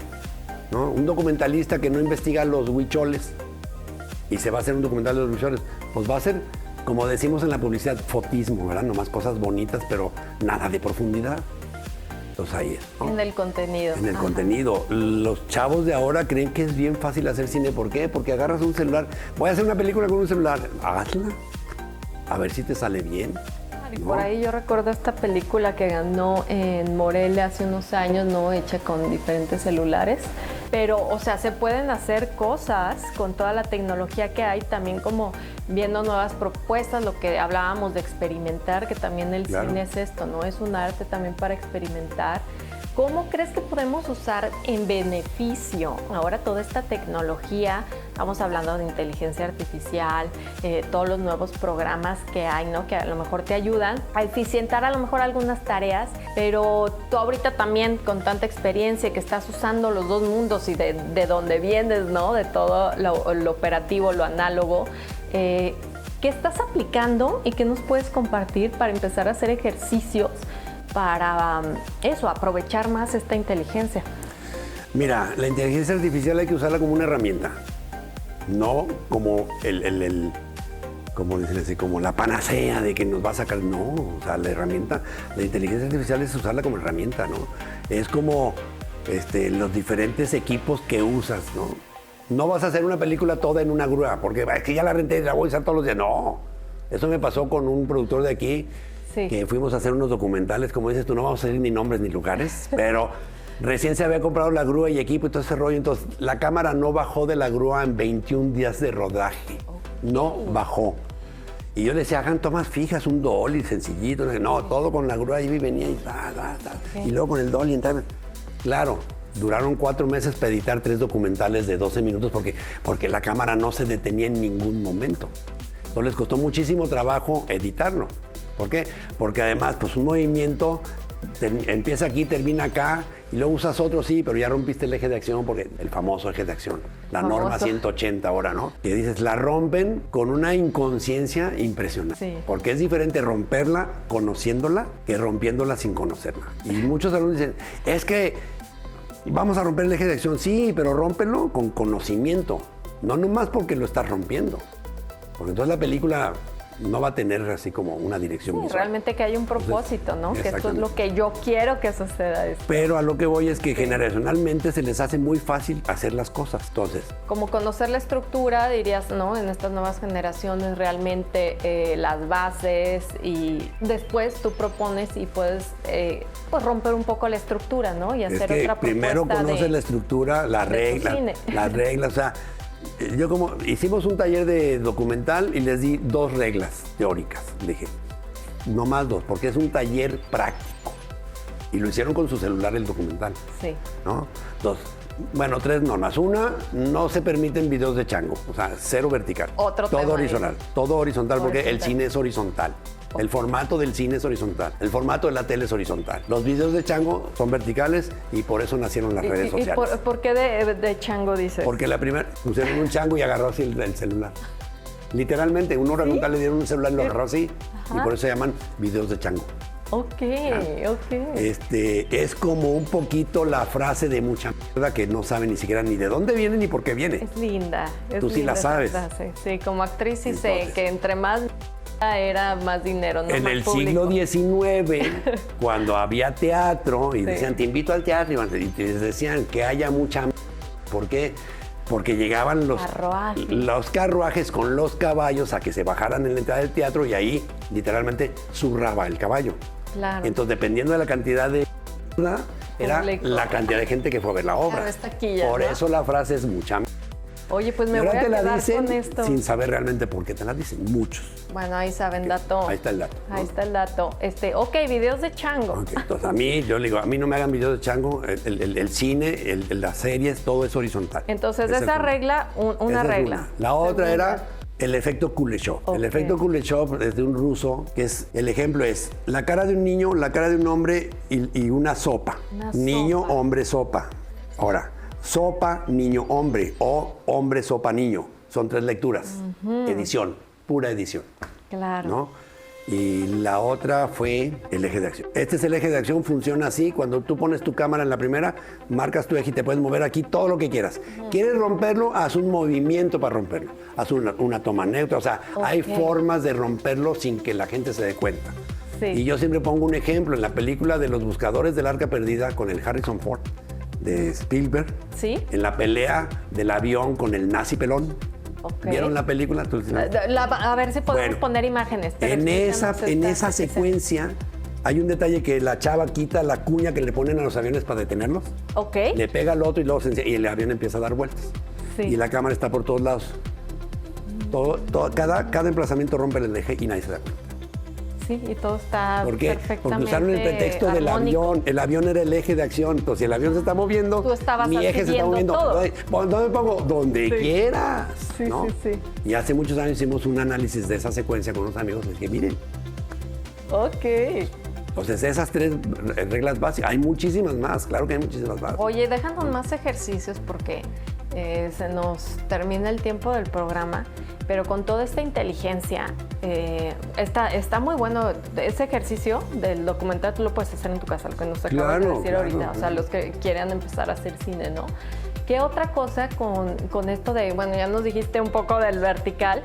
¿No? Un documentalista que no investiga los huicholes y se va a hacer un documental de los huicholes, pues va a ser, como decimos en la publicidad, fotismo, ¿verdad? Nomás cosas bonitas, pero nada de profundidad. Entonces ahí es, ¿no? En el contenido. En el contenido. Los chavos de ahora creen que es bien fácil hacer cine. ¿Por qué? Porque agarras un celular. Voy a hacer una película con un celular. Hazla. A ver si te sale bien. Y por ahí yo recuerdo esta película que ganó en Morelia hace unos años, ¿no? Hecha con diferentes celulares. Pero, o sea, se pueden hacer cosas con toda la tecnología que hay, también como viendo nuevas propuestas, lo que hablábamos de experimentar, que también el cine es esto, ¿no? Es un arte también para experimentar. ¿Cómo crees que podemos usar en beneficio ahora toda esta tecnología? Estamos hablando de inteligencia artificial, todos los nuevos programas que hay, ¿no? Que a lo mejor te ayudan a eficientar a lo mejor algunas tareas, pero tú ahorita también con tanta experiencia que estás usando los dos mundos y de donde vienes, ¿no? De todo lo operativo, lo análogo, ¿qué estás aplicando y qué nos puedes compartir para empezar a hacer ejercicios para aprovechar más esta inteligencia? Mira, la inteligencia artificial hay que usarla como una herramienta, no como como dicen así, como la panacea de que nos va a sacar. No, o sea, la inteligencia artificial es usarla como herramienta, ¿no? Es como los diferentes equipos que usas, ¿no? No vas a hacer una película toda en una grúa, porque es que ya la renté y la voy a usar todos los días. No, eso me pasó con un productor de aquí, que fuimos a hacer unos documentales, como dices tú, no vamos a decir ni nombres ni lugares, pero recién se había comprado la grúa y equipo y todo ese rollo, entonces la cámara no bajó de la grúa en 21 días de rodaje, no bajó. Y yo le decía, hagan tomas fijas, un dolly sencillito, no, todo con la grúa, y venía y y luego con el dolly, entonces, claro, duraron 4 meses para editar 3 documentales de 12 minutos porque la cámara no se detenía en ningún momento. Entonces les costó muchísimo trabajo editarlo. ¿Por qué? Porque además, pues un movimiento empieza aquí, termina acá, y luego usas otro, sí, pero ya rompiste el eje de acción, porque el famoso eje de acción, la norma 180 ahora, ¿no? Que dices, la rompen con una inconsciencia impresionante. Sí. Porque es diferente romperla conociéndola que rompiéndola sin conocerla. Y muchos alumnos dicen, es que vamos a romper el eje de acción, sí, pero rómpelo con conocimiento, no nomás porque lo estás rompiendo. Porque entonces la película no va a tener así como una dirección visual. Realmente que hay un propósito, ¿no? Que esto es lo que yo quiero que suceda. Pero a lo que voy es que generacionalmente se les hace muy fácil hacer las cosas. Entonces, como conocer la estructura, dirías, ¿no? En estas nuevas generaciones realmente las bases, y después tú propones y puedes pues romper un poco la estructura, ¿no? Y hacer otra propuesta. Primero conoces la estructura, las reglas, o sea, yo como hicimos un taller de documental y les di 2 reglas teóricas. Dije, no más 2, porque es un taller práctico. Y lo hicieron con su celular el documental. Sí. ¿No? 2, bueno, 3 normas. Una, no se permiten videos de chango, o sea, 0 vertical. Otro todo tema horizontal, ahí. todo horizontal, porque el cine es horizontal. El formato del cine es horizontal, el formato de la tele es horizontal. Los videos de chango son verticales y por eso nacieron las redes sociales. ¿Y por qué de chango dices? Porque la primera pusieron un chango y agarró así el celular. Literalmente, un orangutan le dieron un celular y lo agarró así. Y por eso se llaman videos de chango. Ok. Es como un poquito la frase de mucha mierda que no sabe ni siquiera ni de dónde viene ni por qué viene. Es linda. Tú sí la sabes. Sí, como actriz sí Entonces, sé que entre más era más dinero, ¿no? En más el público. siglo XIX, cuando había teatro y decían, te invito al teatro, y te decían que haya mucha... ¿Por qué? Porque llegaban los carruajes con los caballos a que se bajaran en la entrada del teatro y ahí literalmente zurraba el caballo. Claro. Entonces, dependiendo de la cantidad de... era la cantidad de gente que fue a ver la obra. Claro, es taquilla, Por ¿no? eso la frase es mucha... Oye, pues me Y voy ahora a te la quedar dicen con esto. sin saber realmente por qué te la dicen. Muchos. Bueno, ahí saben dato. Ahí está el dato. Ahí está el dato. Ok, videos de chango. Ok, entonces yo le digo, a mí no me hagan videos de chango, el cine, las series, todo es horizontal. Entonces, Esa esa es regla, una esa es regla. una. La otra era el efecto Kuleshov. Ok. El efecto Kuleshov es de un ruso, que es, el ejemplo es la cara de un niño, la cara de un hombre y una sopa. Una Niño, sopa. hombre, sopa. Ahora, sopa, niño, hombre o hombre, sopa, niño. Son 3 lecturas. Edición, pura edición. Claro. ¿No? Y la otra fue el eje de acción. Este es el eje de acción, funciona así. Cuando tú pones tu cámara en la primera, marcas tu eje y te puedes mover aquí todo lo que quieras. ¿Quieres romperlo? Haz un movimiento para romperlo. Haz una toma neutra. O sea, hay formas de romperlo sin que la gente se dé cuenta. Sí. Y yo siempre pongo un ejemplo en la película de Los Buscadores del Arca Perdida con el Harrison Ford de Spielberg. Sí. En la pelea del avión con el nazi pelón. Ok. ¿Vieron la película? A ver si podemos poner imágenes. pero En explícanos esa secuencia hay un detalle que la chava quita la cuña que le ponen a los aviones para detenerlos. Ok. Le pega al otro y luego y el avión empieza a dar vueltas. Sí. Y la cámara está por todos lados. Cada emplazamiento rompe el eje y nadie se da cuenta. Sí, y todo está ¿Por qué? Porque perfectamente usaron el pretexto del armónico. avión. El avión era el eje de acción. Entonces, si el avión se está moviendo, Tú estabas mi eje se está siguiendo moviendo. todo. ¿Dónde pongo? Donde quieras. Sí, ¿no? sí. Y hace muchos años hicimos un análisis de esa secuencia con unos amigos. Les dije, miren, Ok. entonces esas 3 reglas básicas. Hay muchísimas más, claro que hay muchísimas más. Oye, déjanos más ejercicios porque se nos termina el tiempo del programa, pero con toda esta inteligencia, está muy bueno. Ese ejercicio del documental tú lo puedes hacer en tu casa, lo que nos acabas de decir ahorita, o sea, los que quieran empezar a hacer cine, ¿no? ¿Qué otra cosa con esto de, bueno, ya nos dijiste un poco del vertical,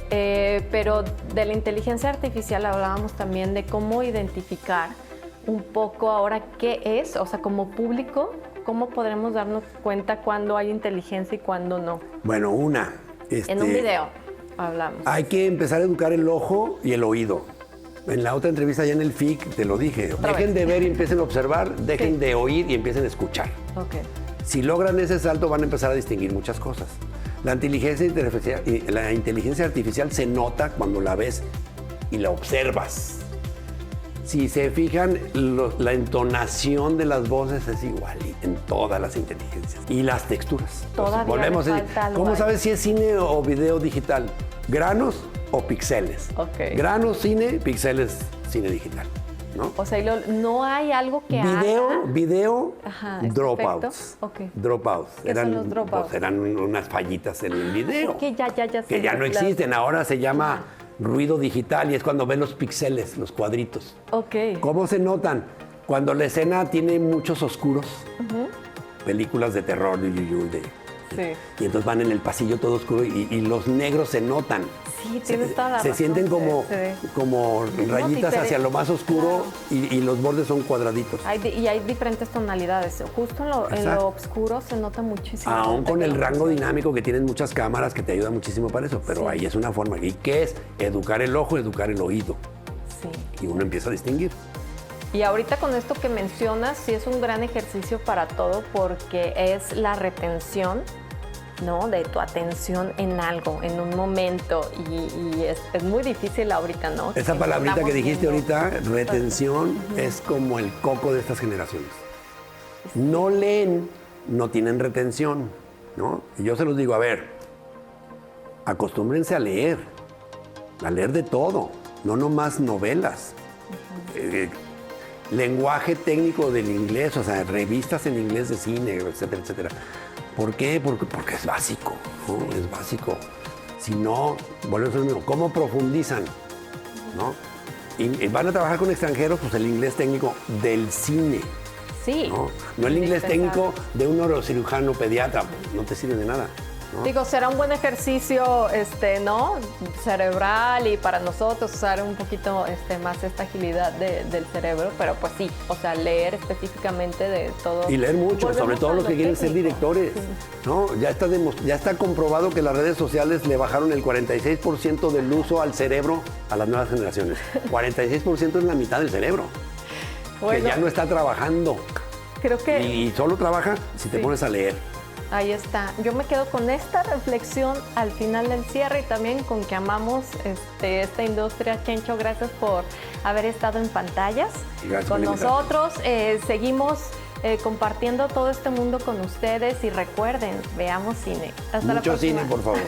pero de la inteligencia artificial hablábamos también de cómo identificar un poco ahora qué es, o sea, como público, cómo podremos darnos cuenta cuándo hay inteligencia y cuándo no? Bueno, En un video hablamos. Hay que empezar a educar el ojo y el oído. En la otra entrevista ya en el FIC te lo dije. Dejen de ver y empiecen a observar, dejen de oír y empiecen a escuchar. Ok. Si logran ese salto van a empezar a distinguir muchas cosas. La inteligencia artificial se nota cuando la ves y la observas. Si se fijan, la entonación de las voces es igual en todas las inteligencias. Y las texturas. Todavía volvemos le a decir, falta algo ¿cómo ahí. sabes si es cine o video digital? ¿Granos o píxeles? Ok. Granos, cine, píxeles, cine digital. ¿no? O sea, no hay algo que Video, Ajá, dropouts. Ok. Dropouts. ¿Qué son los dropouts? Pues, eran unas fallitas en el video. Que ya Que sé, ya no claro. existen. Ahora se llama ruido digital y es cuando ven los píxeles, los cuadritos. Ok. ¿Cómo se notan? Cuando la escena tiene muchos oscuros. Películas de terror, Sí. y entonces van en el pasillo todo oscuro y los negros se notan. Sí, tienes toda la Se razón. sienten como, Sí. como rayitas hacia lo más oscuro y los bordes son cuadraditos. Y hay diferentes tonalidades. Justo en lo Exacto. oscuro se nota muchísimo. Aún con el rango de dinámico que tienen muchas cámaras que te ayudan muchísimo para eso, pero Sí. ahí es una forma. ¿Y qué es? Educar el ojo, educar el oído. Sí. Y uno empieza a distinguir. Y ahorita con esto que mencionas, sí es un gran ejercicio para todo porque es la retención, ¿no? De tu atención en algo, en un momento. Y es muy difícil ahorita, ¿no? Esa palabrita que Estamos dijiste viendo- ahorita, retención, es como el coco de estas generaciones. No leen, no tienen retención, ¿no? Y yo se los digo, a ver, acostúmbrense a leer de todo, no nomás novelas. Lenguaje técnico del inglés, o sea, revistas en inglés de cine, etcétera, etcétera. ¿Por qué? Porque es básico, ¿no? Es básico. Si no, volvemos a lo mismo, ¿cómo profundizan? ¿No? Y van a trabajar con extranjeros, pues el inglés técnico del cine, Sí. no el inglés Indispensable. técnico de un neurocirujano pediatra, no te sirve de nada. ¿no? Digo, será un buen ejercicio, ¿no? Cerebral y para nosotros usar un poquito más esta agilidad del cerebro, pero pues sí, o sea, leer específicamente de todo. Y leer mucho, Volvemos sobre todo a los lo que quieren ser técnico. directores. Sí. ¿No? Ya está comprobado que las redes sociales le bajaron el 46% del uso al cerebro a las nuevas generaciones. 46% es la mitad del cerebro, que Bueno, ya no está trabajando. creo que Y solo trabaja si te Sí. pones a leer. ahí está. Yo me quedo con esta reflexión al final del cierre y también con que amamos esta industria. Chencho, gracias por haber estado en pantallas Gracias con por invitarme. nosotros. Seguimos compartiendo todo este mundo con ustedes y recuerden, veamos cine. Hasta la Mucho próxima. cine, por favor.